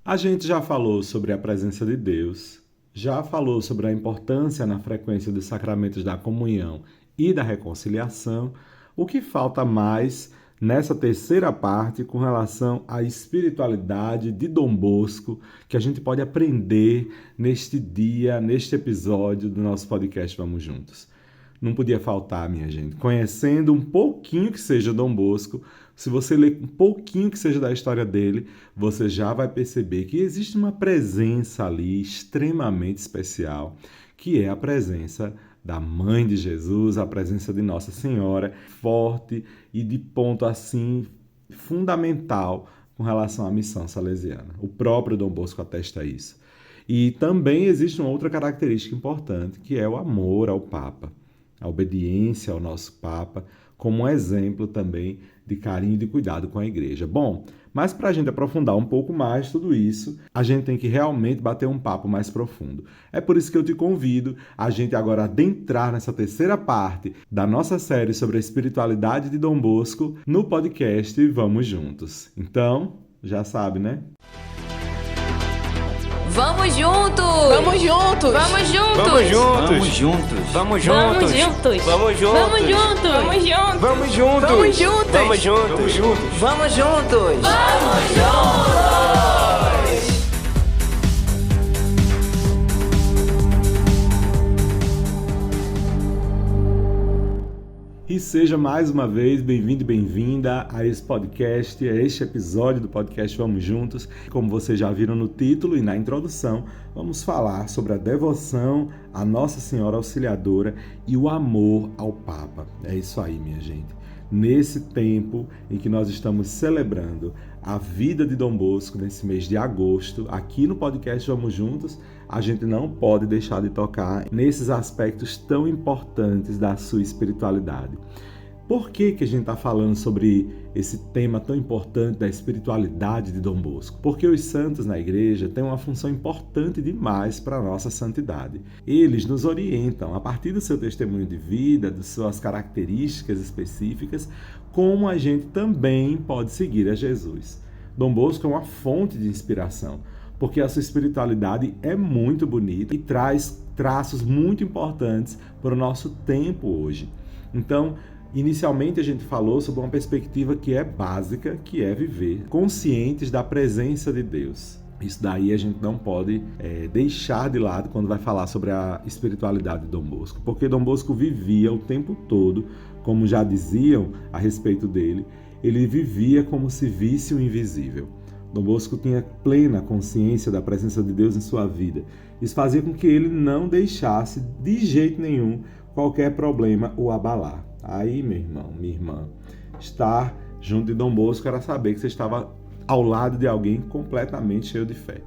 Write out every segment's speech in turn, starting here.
A gente já falou sobre a presença de Deus, já falou sobre a importância na frequência dos sacramentos da comunhão e da reconciliação. O que falta mais nessa terceira parte com relação à espiritualidade de Dom Bosco, que a gente pode aprender neste dia, neste episódio do nosso podcast Vamos Juntos? Não podia faltar, minha gente. Conhecendo um pouquinho que seja Dom Bosco, se você ler um pouquinho que seja da história dele, você já vai perceber que existe uma presença ali extremamente especial, que é a presença da Mãe de Jesus, a presença de Nossa Senhora, forte e de ponto assim fundamental com relação à missão salesiana. O próprio Dom Bosco atesta isso. E também existe uma outra característica importante, que é o amor ao Papa, a obediência ao nosso Papa, como um exemplo também de carinho e de cuidado com a Igreja. Bom, mas para a gente aprofundar um pouco mais tudo isso, a gente tem que realmente bater um papo mais profundo. É por isso que eu te convido a gente agora adentrar nessa terceira parte da nossa série sobre a espiritualidade de Dom Bosco no podcast Vamos Juntos. Então, já sabe, né? Vamos juntos! Vamos juntos! Vamos juntos! Vamos juntos! Vamos juntos! Vamos Vamos juntos! juntos! Vamos juntos! Vamos juntos! Vamos juntos! Vamos juntos! Vamos juntos! Vamos juntos! Vamos juntos! Vamos juntos! E seja mais uma vez bem-vindo e bem-vinda a esse podcast, a este episódio do podcast Vamos Juntos. Como vocês já viram no título e na introdução, vamos falar sobre a devoção à Nossa Senhora Auxiliadora e o amor ao Papa. É isso aí, minha gente. Nesse tempo em que nós estamos celebrando a vida de Dom Bosco, nesse mês de agosto, aqui no podcast Vamos Juntos, a gente não pode deixar de tocar nesses aspectos tão importantes da sua espiritualidade. Por que a gente está falando sobre esse tema tão importante da espiritualidade de Dom Bosco? Porque os santos na igreja têm uma função importante demais para a nossa santidade. Eles nos orientam, a partir do seu testemunho de vida, de suas características específicas, como a gente também pode seguir a Jesus. Dom Bosco é uma fonte de inspiração, porque a sua espiritualidade é muito bonita e traz traços muito importantes para o nosso tempo hoje. Então, inicialmente a gente falou sobre uma perspectiva que é básica, que é viver conscientes da presença de Deus. Isso daí a gente não pode deixar de lado quando vai falar sobre a espiritualidade de Dom Bosco, porque Dom Bosco vivia o tempo todo, como já diziam a respeito dele, ele vivia como se visse o invisível. Dom Bosco tinha plena consciência da presença de Deus em sua vida. Isso fazia com que ele não deixasse de jeito nenhum qualquer problema o abalar. Aí, meu irmão, minha irmã, estar junto de Dom Bosco era saber que você estava ao lado de alguém completamente cheio de fé.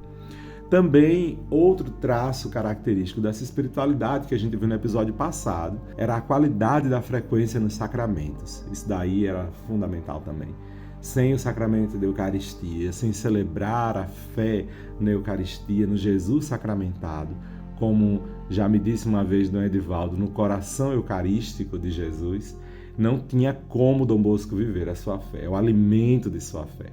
Também, outro traço característico dessa espiritualidade que a gente viu no episódio passado era a qualidade da frequência nos sacramentos. Isso daí era fundamental também. Sem o sacramento da Eucaristia, sem celebrar a fé na Eucaristia, no Jesus sacramentado, como já me disse uma vez Dom Edivaldo, no coração eucarístico de Jesus, não tinha como Dom Bosco viver a sua fé, o alimento de sua fé.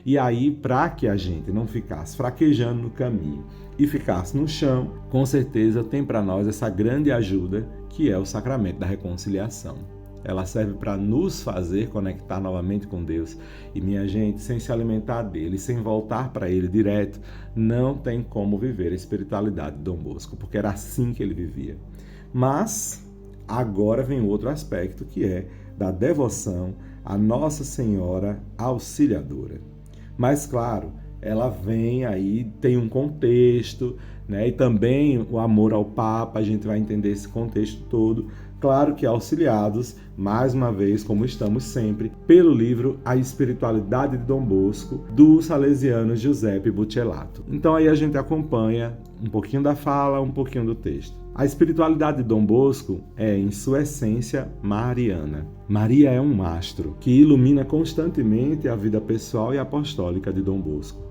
E aí, para que a gente não ficasse fraquejando no caminho e ficasse no chão, com certeza tem para nós essa grande ajuda que é o sacramento da reconciliação. Ela serve para nos fazer conectar novamente com Deus. E, minha gente, sem se alimentar dele, sem voltar para ele direto, não tem como viver a espiritualidade de Dom Bosco, porque era assim que ele vivia. Mas, agora vem outro aspecto, que é da devoção à Nossa Senhora Auxiliadora. Mas, claro, ela vem aí, tem um contexto, né? E também o amor ao Papa, a gente vai entender esse contexto todo. Claro que auxiliados, mais uma vez, como estamos sempre, pelo livro A Espiritualidade de Dom Bosco, do salesiano Giuseppe Buccellato. Então aí a gente acompanha um pouquinho da fala, um pouquinho do texto. A espiritualidade de Dom Bosco é, em sua essência, mariana. Maria é um mastro que ilumina constantemente a vida pessoal e apostólica de Dom Bosco.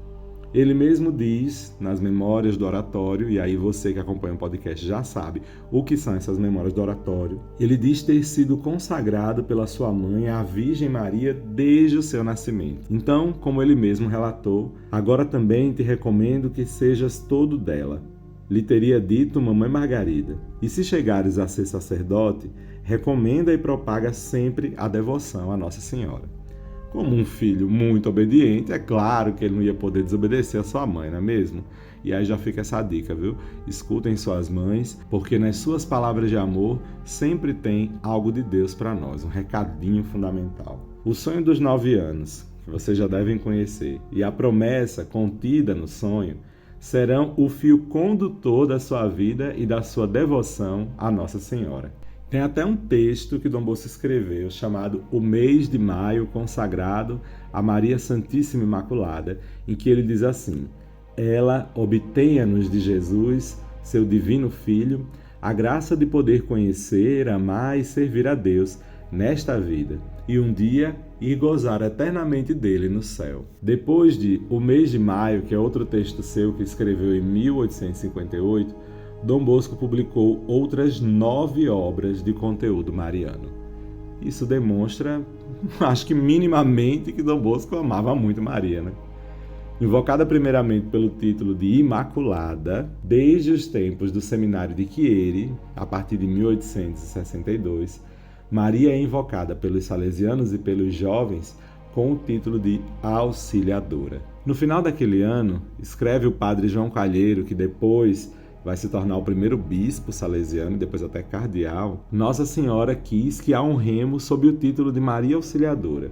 Ele mesmo diz nas memórias do oratório, e aí você que acompanha o podcast já sabe o que são essas memórias do oratório. Ele diz ter sido consagrado pela sua mãe, a Virgem Maria, desde o seu nascimento. Então, como ele mesmo relatou, agora também te recomendo que sejas todo dela. Lhe teria dito mamãe Margarida. E se chegares a ser sacerdote, recomenda e propaga sempre a devoção a Nossa Senhora. Como um filho muito obediente, é claro que ele não ia poder desobedecer a sua mãe, não é mesmo? E aí já fica essa dica, viu? Escutem suas mães, porque nas suas palavras de amor sempre tem algo de Deus para nós, um recadinho fundamental. O sonho dos 9 anos, que vocês já devem conhecer, e a promessa contida no sonho, serão o fio condutor da sua vida e da sua devoção à Nossa Senhora. Tem até um texto que Dom Bosco escreveu chamado O Mês de Maio Consagrado a Maria Santíssima Imaculada, em que ele diz assim: ela obtenha-nos de Jesus, seu divino Filho, a graça de poder conhecer, amar e servir a Deus nesta vida e um dia ir gozar eternamente dele no céu. Depois de O Mês de Maio, que é outro texto seu que escreveu em 1858, Dom Bosco publicou outras 9 obras de conteúdo mariano. Isso demonstra, acho que minimamente, que Dom Bosco amava muito Maria, né? Invocada primeiramente pelo título de Imaculada, desde os tempos do seminário de Chieri, a partir de 1862, Maria é invocada pelos salesianos e pelos jovens com o título de Auxiliadora. No final daquele ano, escreve o padre João Calheiro, que depois vai se tornar o primeiro bispo salesiano e depois até cardeal, Nossa Senhora quis que a honremos sob o título de Maria Auxiliadora.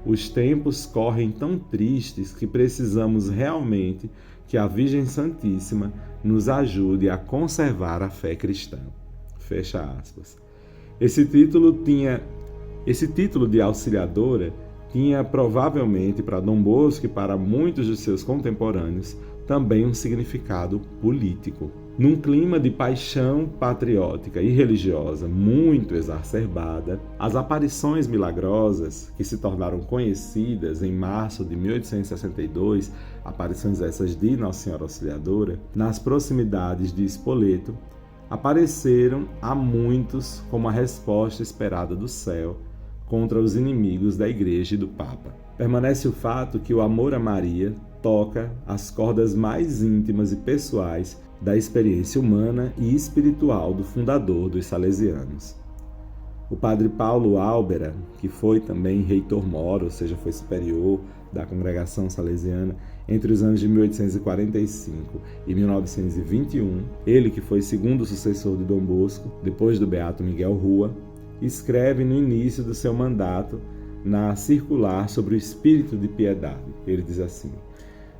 Os tempos correm tão tristes que precisamos realmente que a Virgem Santíssima nos ajude a conservar a fé cristã. Fecha aspas. Esse título de Auxiliadora tinha provavelmente para Dom Bosco e para muitos de seus contemporâneos também um significado político. Num clima de paixão patriótica e religiosa muito exacerbada, as aparições milagrosas, que se tornaram conhecidas em março de 1862, aparições essas de Nossa Senhora Auxiliadora, nas proximidades de Spoleto, apareceram a muitos como a resposta esperada do céu contra os inimigos da Igreja e do Papa. Permanece o fato que o amor a Maria toca as cordas mais íntimas e pessoais da experiência humana e espiritual do fundador dos salesianos. O padre Paulo Álbera, que foi também reitor-mor, ou seja, foi superior da congregação salesiana entre os anos de 1845 e 1921, ele que foi segundo sucessor de Dom Bosco, depois do beato Miguel Rua, escreve no início do seu mandato na circular sobre o espírito de piedade. Ele diz assim: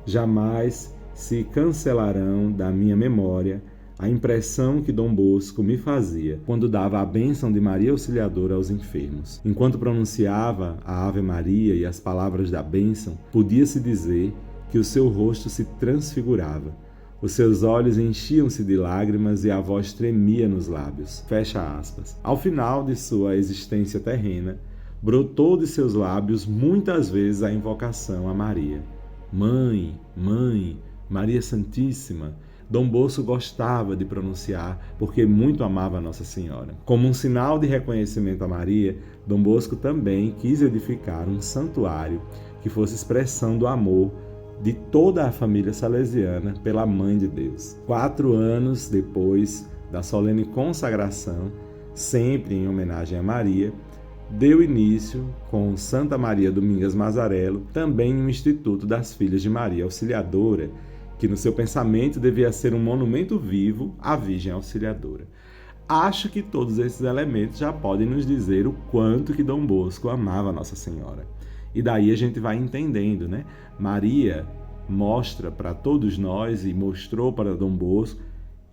jamais se cancelarão da minha memória a impressão que Dom Bosco me fazia quando dava a bênção de Maria Auxiliadora aos enfermos. Enquanto pronunciava a Ave Maria e as palavras da bênção, podia-se dizer que o seu rosto se transfigurava, os seus olhos enchiam-se de lágrimas e a voz tremia nos lábios. Fecha aspas. Ao final de sua existência terrena, brotou de seus lábios muitas vezes a invocação a Maria. Mãe, Mãe, Maria Santíssima. Dom Bosco gostava de pronunciar porque muito amava Nossa Senhora. Como um sinal de reconhecimento a Maria, Dom Bosco também quis edificar um santuário que fosse expressão do amor de toda a família salesiana pela Mãe de Deus. 4 anos depois da solene consagração, sempre em homenagem a Maria, deu início, com Santa Maria Domingas Mazarello, também um Instituto das Filhas de Maria Auxiliadora, que no seu pensamento devia ser um monumento vivo à Virgem Auxiliadora. Acho que todos esses elementos já podem nos dizer o quanto que Dom Bosco amava Nossa Senhora. E daí a gente vai entendendo, né? Maria mostra para todos nós e mostrou para Dom Bosco,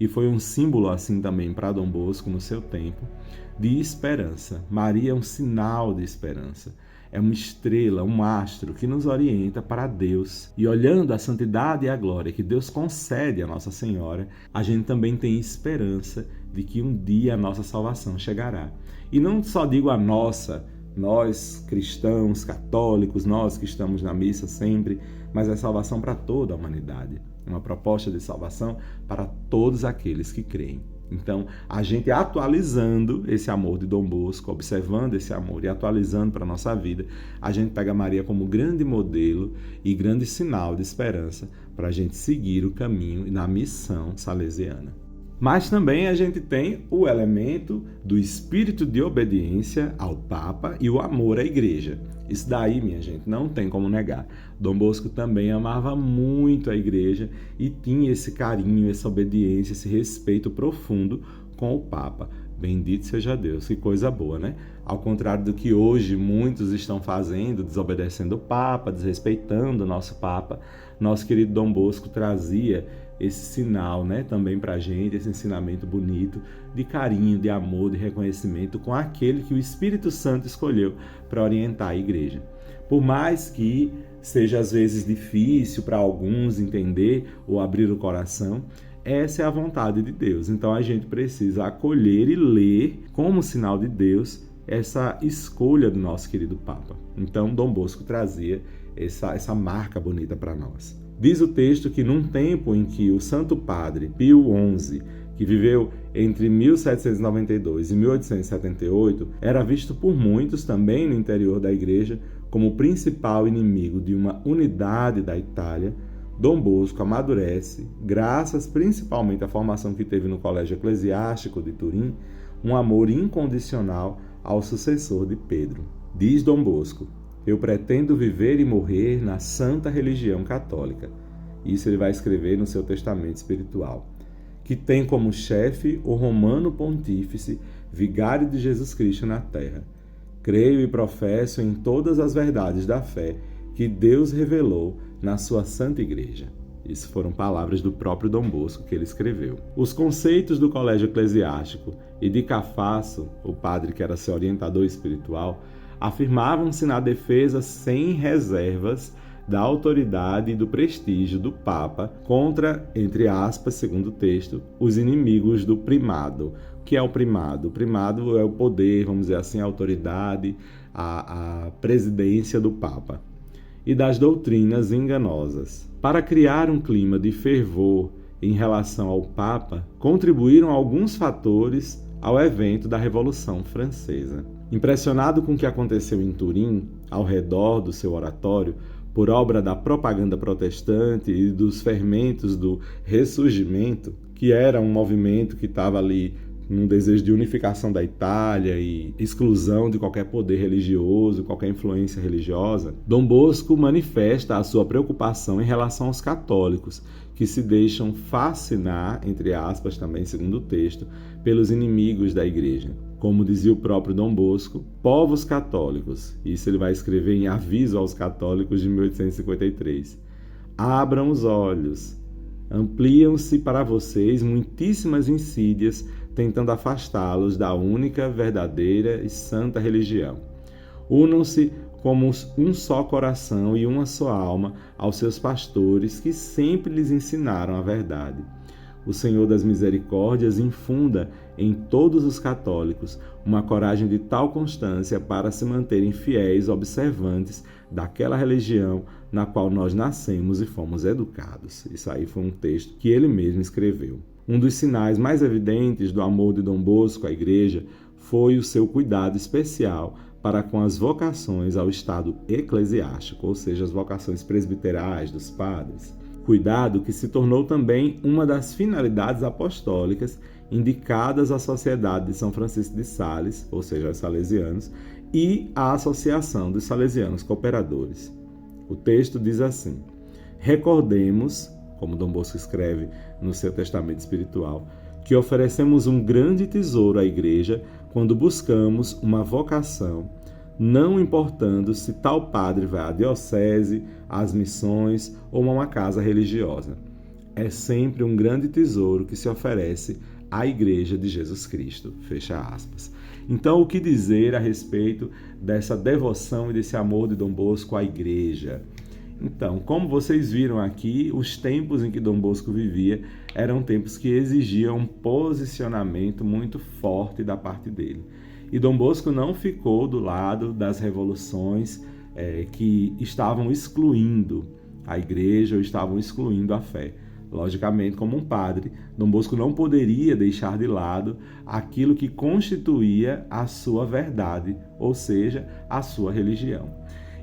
e foi um símbolo assim também para Dom Bosco no seu tempo, de esperança. Maria é um sinal de esperança. É uma estrela, um astro que nos orienta para Deus. E olhando a santidade e a glória que Deus concede a Nossa Senhora, a gente também tem esperança de que um dia a nossa salvação chegará. E não só digo a nossa, Nós, cristãos, católicos, nós que estamos na missa sempre, mas é salvação para toda a humanidade. Uma proposta de salvação para todos aqueles que creem. Então, a gente atualizando esse amor de Dom Bosco, observando esse amor e atualizando para a nossa vida, a gente pega Maria como grande modelo e grande sinal de esperança para a gente seguir o caminho e na missão salesiana. Mas também a gente tem o elemento do espírito de obediência ao Papa e o amor à Igreja. Isso daí, minha gente, não tem como negar. Dom Bosco também amava muito a Igreja e tinha esse carinho, essa obediência, esse respeito profundo com o Papa. Bendito seja Deus, que coisa boa, né? Ao contrário do que hoje muitos estão fazendo, desobedecendo o Papa, desrespeitando o nosso Papa, nosso querido Dom Bosco trazia esse sinal, né, também para a gente, esse ensinamento bonito de carinho, de amor, de reconhecimento com aquele que o Espírito Santo escolheu para orientar a Igreja. Por mais que seja às vezes difícil para alguns entender ou abrir o coração, essa é a vontade de Deus. Então a gente precisa acolher e ler como sinal de Deus essa escolha do nosso querido Papa. Então Dom Bosco trazia essa marca bonita para nós. Diz o texto que num tempo em que o Santo Padre Pio XI, que viveu entre 1792 e 1878, era visto por muitos também no interior da Igreja como o principal inimigo de uma unidade da Itália, Dom Bosco amadurece, graças principalmente à formação que teve no Colégio Eclesiástico de Turim, um amor incondicional ao sucessor de Pedro. Diz Dom Bosco: eu pretendo viver e morrer na santa religião católica. Isso ele vai escrever no seu testamento espiritual, que tem como chefe o romano pontífice, vigário de Jesus Cristo na terra. Creio e professo em todas as verdades da fé que Deus revelou na sua Santa Igreja. Isso foram palavras do próprio Dom Bosco que ele escreveu. Os conceitos do colégio eclesiástico e de Cafasso, o padre que era seu orientador espiritual, afirmavam-se na defesa sem reservas da autoridade e do prestígio do Papa contra, entre aspas, segundo o texto, os inimigos do primado. O que é o primado? O primado é o poder, vamos dizer assim, a autoridade, a presidência do Papa. E das doutrinas enganosas. Para criar um clima de fervor em relação ao Papa, contribuíram alguns fatores ao evento da Revolução Francesa. Impressionado com o que aconteceu em Turim, ao redor do seu oratório, por obra da propaganda protestante e dos fermentos do ressurgimento, que era um movimento que estava ali num desejo de unificação da Itália e exclusão de qualquer poder religioso, qualquer influência religiosa, Dom Bosco manifesta a sua preocupação em relação aos católicos, que se deixam fascinar, entre aspas, também segundo o texto, pelos inimigos da Igreja. Como dizia o próprio Dom Bosco, povos católicos, isso ele vai escrever em Aviso aos Católicos de 1853, abram os olhos, ampliam-se para vocês muitíssimas insídias tentando afastá-los da única, verdadeira e santa religião. Unam-se como um só coração e uma só alma aos seus pastores que sempre lhes ensinaram a verdade. O Senhor das Misericórdias infunda em todos os católicos uma coragem de tal constância para se manterem fiéis observantes daquela religião na qual nós nascemos e fomos educados. Isso aí foi um texto que ele mesmo escreveu. Um dos sinais mais evidentes do amor de Dom Bosco à Igreja foi o seu cuidado especial para com as vocações ao estado eclesiástico, ou seja, as vocações presbiterais dos padres. Cuidado que se tornou também uma das finalidades apostólicas indicadas à Sociedade de São Francisco de Sales, ou seja, aos salesianos, e à Associação dos Salesianos Cooperadores. O texto diz assim: recordemos, como Dom Bosco escreve no seu testamento espiritual, que oferecemos um grande tesouro à Igreja quando buscamos uma vocação, não importando se tal padre vai à diocese, às missões ou a uma casa religiosa. É sempre um grande tesouro que se oferece à Igreja de Jesus Cristo. Fecha aspas. Então, o que dizer a respeito dessa devoção e desse amor de Dom Bosco à Igreja? Então, como vocês viram aqui, os tempos em que Dom Bosco vivia eram tempos que exigiam um posicionamento muito forte da parte dele. E Dom Bosco não ficou do lado das revoluções que estavam excluindo a igreja ou estavam excluindo a fé. Logicamente, como um padre, Dom Bosco não poderia deixar de lado aquilo que constituía a sua verdade, ou seja, a sua religião.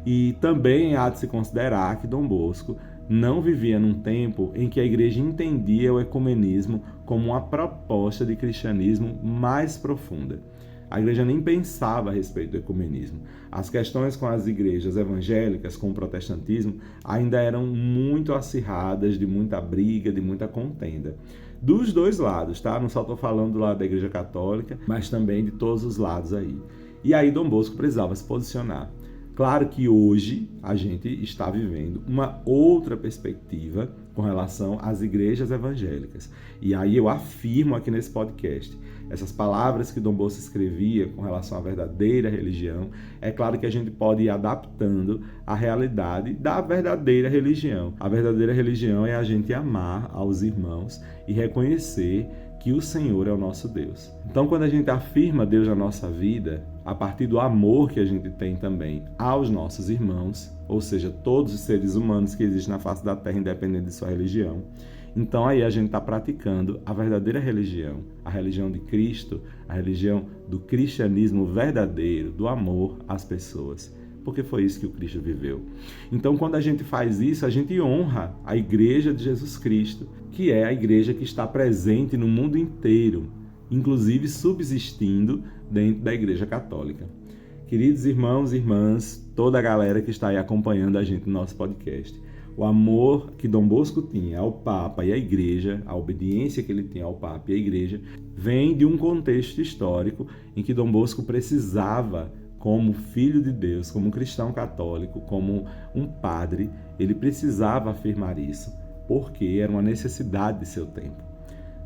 E também há de se considerar que Dom Bosco não vivia num tempo em que a igreja entendia o ecumenismo como uma proposta de cristianismo mais profunda. A igreja nem pensava a respeito do ecumenismo. As questões com as igrejas evangélicas, com o protestantismo, ainda eram muito acirradas, de muita briga, de muita contenda. Dos dois lados, tá? Não só estou falando do lado da igreja católica, mas também de todos os lados aí. E aí Dom Bosco precisava se posicionar. Claro que hoje a gente está vivendo uma outra perspectiva com relação às igrejas evangélicas. E aí eu afirmo aqui nesse podcast, essas palavras que Dom Bosco escrevia com relação à verdadeira religião, é claro que a gente pode ir adaptando a realidade da verdadeira religião. A verdadeira religião é a gente amar aos irmãos e reconhecer que o Senhor é o nosso Deus. Então, quando a gente afirma Deus na nossa vida, a partir do amor que a gente tem também aos nossos irmãos, ou seja, todos os seres humanos que existem na face da terra, independente de sua religião, então aí a gente está praticando a verdadeira religião, a religião de Cristo, a religião do cristianismo verdadeiro, do amor às pessoas. Porque foi isso que o Cristo viveu. Então, quando a gente faz isso, a gente honra a Igreja de Jesus Cristo, que é a igreja que está presente no mundo inteiro, inclusive subsistindo dentro da Igreja Católica. Queridos irmãos e irmãs, toda a galera que está aí acompanhando a gente no nosso podcast, o amor que Dom Bosco tinha ao Papa e à Igreja, a obediência que ele tinha ao Papa e à Igreja, vem de um contexto histórico em que Dom Bosco precisava, como filho de Deus, como cristão católico, como um padre, ele precisava afirmar isso, porque era uma necessidade de seu tempo.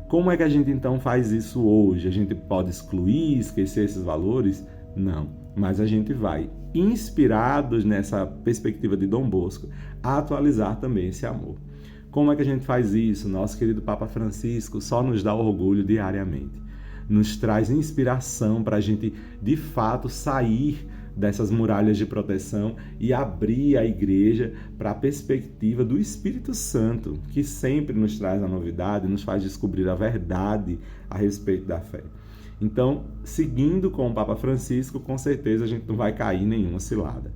Como é que a gente então faz isso hoje? A gente pode excluir, esquecer esses valores? Não, mas a gente vai, inspirados nessa perspectiva de Dom Bosco, a atualizar também esse amor. Como é que a gente faz isso? Nosso querido Papa Francisco só nos dá orgulho diariamente. Nos traz inspiração para a gente, de fato, sair dessas muralhas de proteção e abrir a igreja para a perspectiva do Espírito Santo, que sempre nos traz a novidade, nos faz descobrir a verdade a respeito da fé. Então, seguindo com o Papa Francisco, com certeza a gente não vai cair em nenhuma cilada.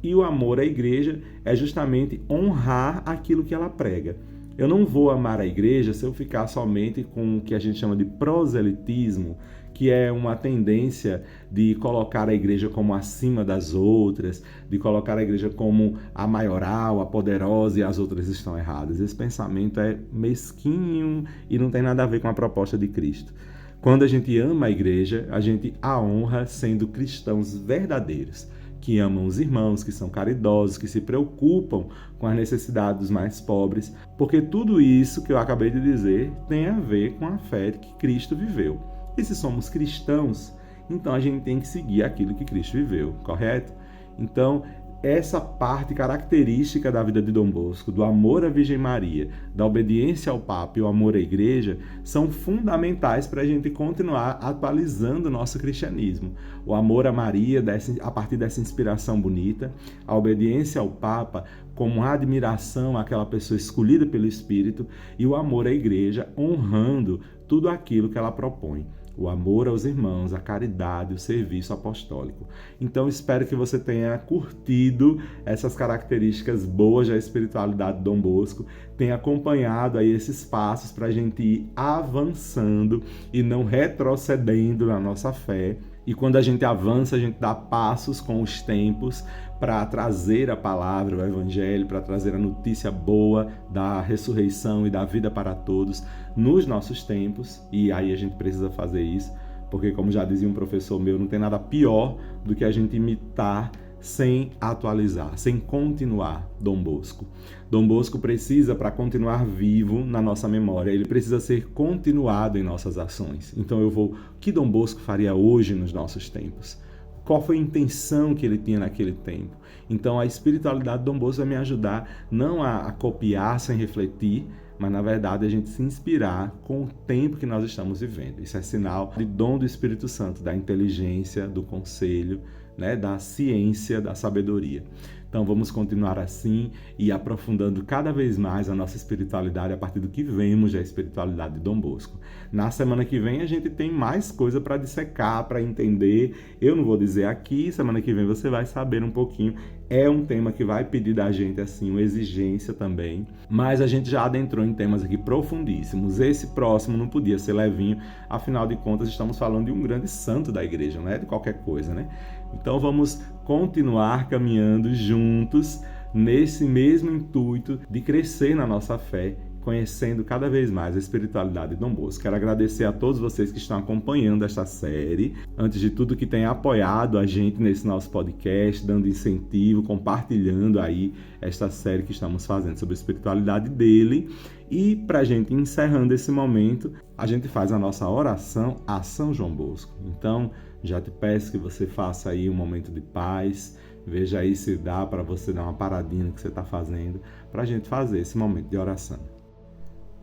E o amor à igreja é justamente honrar aquilo que ela prega. Eu não vou amar a igreja se eu ficar somente com o que a gente chama de proselitismo, que é uma tendência de colocar a igreja como acima das outras, de colocar a igreja como a maioral, a poderosa e as outras estão erradas. Esse pensamento é mesquinho e não tem nada a ver com a proposta de Cristo. Quando a gente ama a igreja, a gente a honra sendo cristãos verdadeiros, que amam os irmãos, que são caridosos, que se preocupam com as necessidades dos mais pobres, porque tudo isso que eu acabei de dizer tem a ver com a fé que Cristo viveu. E se somos cristãos, então a gente tem que seguir aquilo que Cristo viveu, correto? Então, essa parte característica da vida de Dom Bosco, do amor à Virgem Maria, da obediência ao Papa e o amor à Igreja, são fundamentais para a gente continuar atualizando o nosso cristianismo. O amor a Maria, a partir dessa inspiração bonita, a obediência ao Papa, como admiração àquela pessoa escolhida pelo Espírito, e o amor à Igreja, honrando tudo aquilo que ela propõe. O amor aos irmãos, a caridade, o serviço apostólico. Então, espero que você tenha curtido essas características boas da espiritualidade de Dom Bosco, tenha acompanhado aí esses passos para a gente ir avançando e não retrocedendo na nossa fé. E quando a gente avança, a gente dá passos com os tempos para trazer a palavra, o evangelho, para trazer a notícia boa da ressurreição e da vida para todos nos nossos tempos. E aí a gente precisa fazer isso, porque como já dizia um professor meu, não tem nada pior do que a gente imitar sem atualizar, sem continuar Dom Bosco. Dom Bosco precisa, para continuar vivo na nossa memória, ele precisa ser continuado em nossas ações. Então o que Dom Bosco faria hoje nos nossos tempos? Qual foi a intenção que ele tinha naquele tempo? Então a espiritualidade de Dom Bosco vai me ajudar não a copiar sem refletir, mas na verdade a gente se inspirar com o tempo que nós estamos vivendo. Isso é sinal de dom do Espírito Santo, da inteligência, do conselho, né, da ciência, da sabedoria. Então vamos continuar assim e aprofundando cada vez mais a nossa espiritualidade a partir do que vemos da espiritualidade de Dom Bosco. Na semana que vem a gente tem mais coisa para dissecar, para entender. Eu não vou dizer aqui, semana que vem você vai saber um pouquinho. É um tema que vai pedir da gente assim uma exigência também, mas a gente já adentrou em temas aqui profundíssimos. Esse próximo não podia ser levinho, afinal de contas estamos falando de um grande santo da igreja, não é de qualquer coisa, né? Então vamos continuar caminhando juntos nesse mesmo intuito de crescer na nossa fé, conhecendo cada vez mais a espiritualidade de Dom Bosco. Quero agradecer a todos vocês que estão acompanhando esta série, antes de tudo que têm apoiado a gente nesse nosso podcast, dando incentivo, compartilhando aí esta série que estamos fazendo sobre a espiritualidade dele. E para a gente encerrando esse momento, a gente faz a nossa oração a São João Bosco. Então, já te peço que você faça aí um momento de paz, veja aí se dá para você dar uma paradinha no que você está fazendo, para a gente fazer esse momento de oração.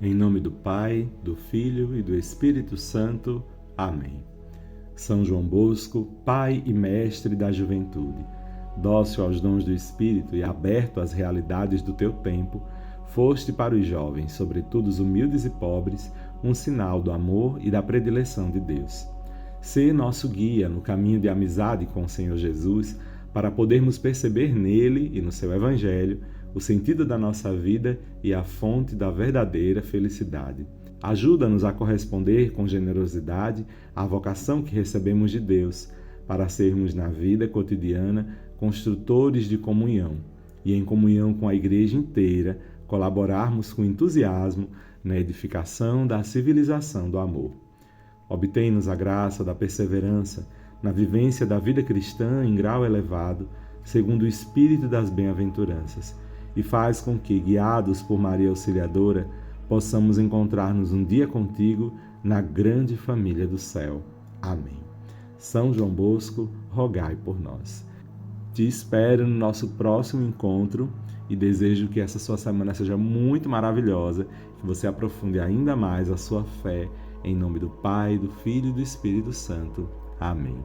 Em nome do Pai, do Filho e do Espírito Santo. Amém. São João Bosco, Pai e Mestre da juventude, dócil aos dons do Espírito e aberto às realidades do teu tempo, foste para os jovens, sobretudo os humildes e pobres, um sinal do amor e da predileção de Deus. Sê nosso guia no caminho de amizade com o Senhor Jesus, para podermos perceber nele e no seu Evangelho o sentido da nossa vida e a fonte da verdadeira felicidade. Ajuda-nos a corresponder com generosidade à vocação que recebemos de Deus, para sermos na vida cotidiana construtores de comunhão e, em comunhão com a Igreja inteira, colaborarmos com entusiasmo na edificação da civilização do amor. Obtém-nos a graça da perseverança na vivência da vida cristã em grau elevado, segundo o espírito das bem-aventuranças, e faz com que, guiados por Maria Auxiliadora, possamos encontrar-nos um dia contigo na grande família do céu. Amém. São João Bosco, rogai por nós. Te espero no nosso próximo encontro e desejo que essa sua semana seja muito maravilhosa, que você aprofunde ainda mais a sua fé, em nome do Pai, do Filho e do Espírito Santo. Amém.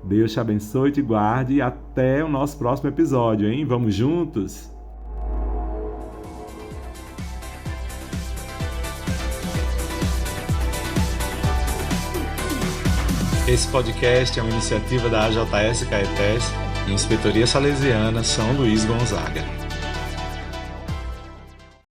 Deus te abençoe e te guarde e até o nosso próximo episódio, hein? Vamos juntos? Esse podcast é uma iniciativa da AJS Caetés e Inspetoria Salesiana São Luís Gonzaga.